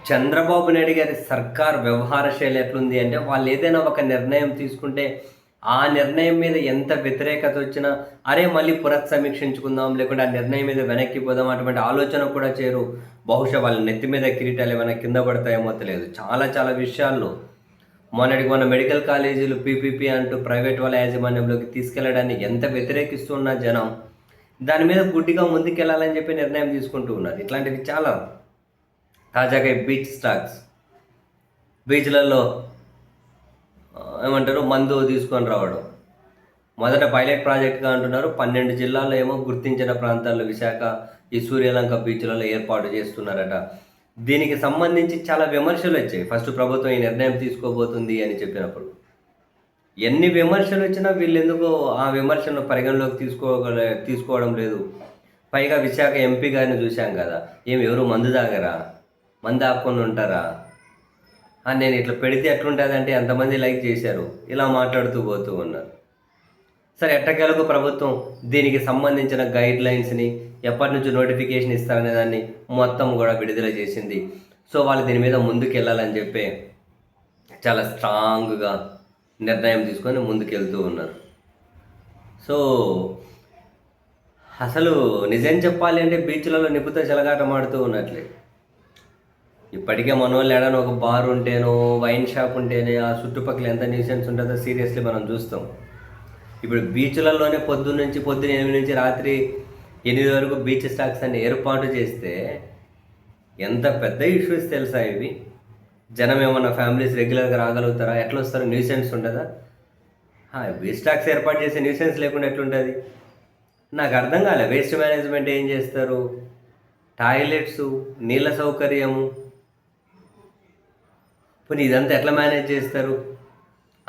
చంద్రబాబు నాయుడు గారి సర్కార్ వ్యవహార శైలి ఎట్లుంది అంటే, వాళ్ళు ఏదైనా ఒక నిర్ణయం తీసుకుంటే, ఆ నిర్ణయం మీద ఎంత వ్యతిరేకత వచ్చినా, అరే మళ్ళీ పునఃసమీక్షించుకుందాం, లేకుంటే ఆ నిర్ణయం మీద వెనక్కి పోదాం అటువంటి ఆలోచన కూడా చేయరు. బహుశా వాళ్ళ నెత్తి మీద కిరీటాలు ఏమైనా కింద పడతాయేమో తెలియదు. చాలా చాలా విషయాల్లో మొన్నటికి మన మెడికల్ కాలేజీలు పీపీపీ అంటూ ప్రైవేట్ వాళ్ళ యాజమాన్యంలోకి తీసుకెళ్లడాన్ని ఎంత వ్యతిరేకిస్తున్న జనం, దాని మీద గుడ్డిగా ముందుకెళ్లాలని చెప్పి నిర్ణయం తీసుకుంటూ ఉన్నారు. ఇట్లాంటివి చాలా. తాజాగా ఈ బీచ్ స్టాక్స్ బీచ్లలో ఏమంటారు మందు తీసుకొని రావడం మొదట పైలట్ ప్రాజెక్ట్గా అంటున్నారు. 12 జిల్లాల్లో ఏమో గుర్తించిన ప్రాంతాల్లో విశాఖ ఈ సూర్యలంక బీచ్లలో ఏర్పాటు చేస్తున్నారట. దీనికి సంబంధించి చాలా విమర్శలు వచ్చాయి. ఫస్ట్ ప్రభుత్వం ఈ నిర్ణయం తీసుకోబోతుంది అని చెప్పినప్పుడు ఎన్ని విమర్శలు వచ్చినా వీళ్ళు ఎందుకో ఆ విమర్శలను పరిగణలోకి తీసుకోవడం లేదు. పైగా విశాఖ ఎంపీ గారిని చూశాం కదా, ఎవరు మందు తాగరా, మందు ఆపుకొని ఉంటారా, నేను ఇట్లా పెడితే ఎట్లుంటుందంటే ఎంతమంది లైక్ చేశారు, ఇలా మాట్లాడుతూ పోతూ ఉన్నారు. సరే, ఎట్టకేలకు ప్రభుత్వం దీనికి సంబంధించిన గైడ్ లైన్స్ని ఎప్పటి నుంచి నోటిఫికేషన్ ఇస్తారనే దాన్ని మొత్తం కూడా విడుదల చేసింది. సో వాళ్ళు దీని మీద ముందుకు వెళ్ళాలని చెప్పి చాలా స్ట్రాంగ్గా నిర్ణయం తీసుకొని ముందుకెళ్తూ ఉన్నారు. సో అసలు నిజం చెప్పాలి అంటే బీచ్లలో నిపుతో చెలగాటం ఆడుతూ ఉన్నట్లే. ఇప్పటికే మనోళ్ళు ఏడైనా ఒక బార్ ఉంటేనో వైన్ షాప్ ఉంటేనే ఆ చుట్టుపక్కల ఎంత న్యూసెన్స్ ఉంటుందో సీరియస్లీ మనం చూస్తాం. ఇప్పుడు బీచ్లలోనే పొద్దున్న 8 నుంచి రాత్రి 8 వరకు బీచ్ స్టాక్స్ అన్ని ఏర్పాటు చేస్తే ఎంత పెద్ద ఇష్యూస్ తెలుసా ఇవి. జనం ఏమన్నా ఫ్యామిలీస్ రెగ్యులర్గా రాగలుగుతారా, ఎట్లా వస్తారో, న్యూసెన్స్ ఉంటుందా? బీచ్ స్టాక్స్ ఏర్పాటు చేసే న్యూసెన్స్ లేకుండా ఎట్లుంటుంది నాకు అర్థం కాలే. వేస్ట్ మేనేజ్మెంట్ ఏం చేస్తారు, టాయిలెట్స్, నీళ్ళ సౌకర్యము, పోనీ ఇదంతా ఎట్లా మేనేజ్ చేస్తారు?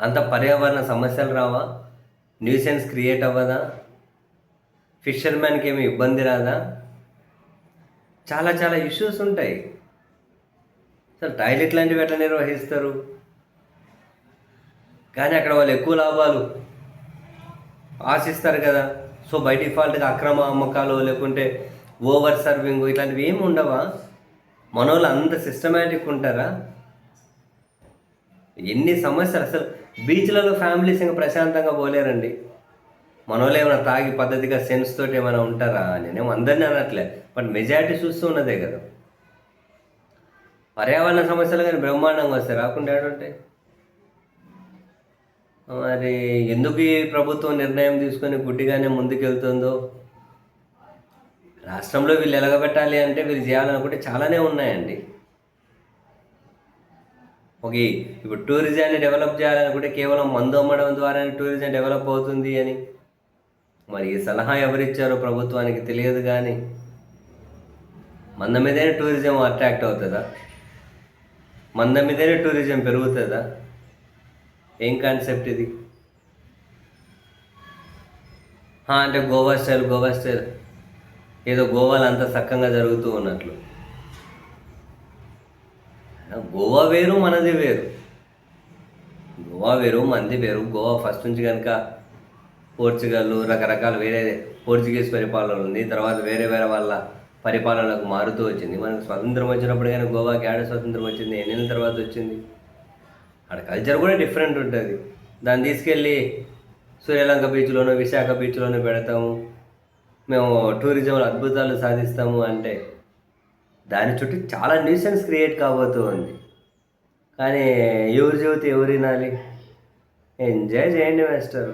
అంత పర్యావరణ సమస్యలు రావా, న్యూసెన్స్ క్రియేట్ అవ్వదా, ఫిషర్మెన్కి ఏమి ఇబ్బంది రాదా? చాలా చాలా ఇష్యూస్ ఉంటాయి. అసలు టాయిలెట్ లాంటివి ఎట్లా నిర్వహిస్తారు? కానీ అక్కడ వాళ్ళు ఎక్కువ లాభాలు ఆశిస్తారు కదా. సో బై డిఫాల్ట్గా అక్రమ అమ్మకాలు లేకుంటే ఓవర్ సర్వింగ్ ఇట్లాంటివి ఏమి ఉండవా? మనోళ్ళు అంత సిస్టమేటిక్ ఉంటారా? ఎన్ని సమస్యలు. అసలు బీచ్లలో ఫ్యామిలీస్ ఇంకా ప్రశాంతంగా పోలేరండి. మనోళ్ళు ఏమైనా తాగి పద్ధతిగా సెన్స్ తోటి ఏమైనా ఉంటారా? నేనేమో అందరినీ అనట్లే, బట్ మెజారిటీ చూస్తూ ఉన్నదే కదా. పర్యావరణ సమస్యలు కానీ బ్రహ్మాండంగా వస్తాయి, రాకుండా ఏడుంటాయి. మరి ఎందుకు ఈ ప్రభుత్వం నిర్ణయం తీసుకొని గుడ్డిగానే ముందుకెళ్తుందో. రాష్ట్రంలో వీళ్ళు ఎలగబెట్టాలి అంటే వీళ్ళు చేయాలనుకుంటే చాలానే ఉన్నాయండి. ఇప్పుడు టూరిజాన్ని డెవలప్ చేయాలనుకుంటే కేవలం మందు అమ్మడం ద్వారానే టూరిజం డెవలప్ అవుతుంది అని మరి ఈ సలహా ఎవరిచ్చారో ప్రభుత్వానికి తెలియదు. కానీ మంద మీదనే టూరిజం అట్రాక్ట్ అవుతుందా? మంద మీదనే టూరిజం పెరుగుతుందా? ఏం కాన్సెప్ట్ ఇది? అంటే గోవా స్టైల్ ఏదో గోవాలో అంత చక్కగా జరుగుతూ ఉన్నట్లు. గోవా వేరు, మనది వేరు. గోవా వేరు, మంది వేరు. గోవా ఫస్ట్ నుంచి కనుక పోర్చుగల్ రకరకాల వేరే పోర్చుగీస్ పరిపాలన ఉంది. తర్వాత వేరే వేరే వాళ్ళ పరిపాలనకు మారుతూ వచ్చింది. మనకు స్వతంత్రం వచ్చినప్పుడు కానీ గోవాకి ఆడ స్వతంత్రం వచ్చింది, ఎన్నేళ్ళ తర్వాత వచ్చింది. అక్కడ కల్చర్ కూడా డిఫరెంట్ ఉంటుంది. దాన్ని తీసుకెళ్ళి సూర్యలంక బీచ్లోనో విశాఖ బీచ్లోనో పెడతాము, మేము టూరిజంలో అద్భుతాలు సాధిస్తాము అంటే దాని చుట్టూ చాలా న్యూసెన్స్ క్రియేట్ కాబోతూ ఉంది. కానీ ఎవరు చెబితే ఎవరు వినాలి? ఎంజాయ్ చేయండి మాస్టర్.